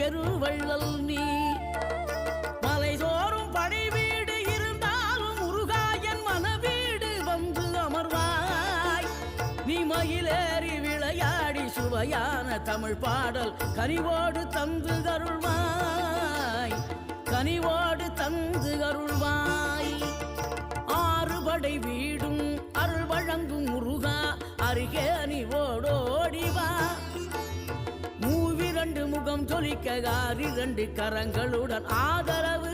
பெருவள்ளல் நீ மலைதோறும் படை வீடு இருந்தாலும் முருகாயன் மனவீடு வந்து அமர்வாய் நீ மயிலேறி விளையாடி சுவையான தமிழ் பாடல் கனிவோடு தந்து அருள்வாய் கனிவோடு தந்து அருள்வாய் ஆறுபடை வீடும் அருள் வழங்கும் முருகா அருகே நீ ஓடோடிவா மூவிரண்டு முகம் ஜொலிக்க 6 கரங்களுடன் ஆதரவு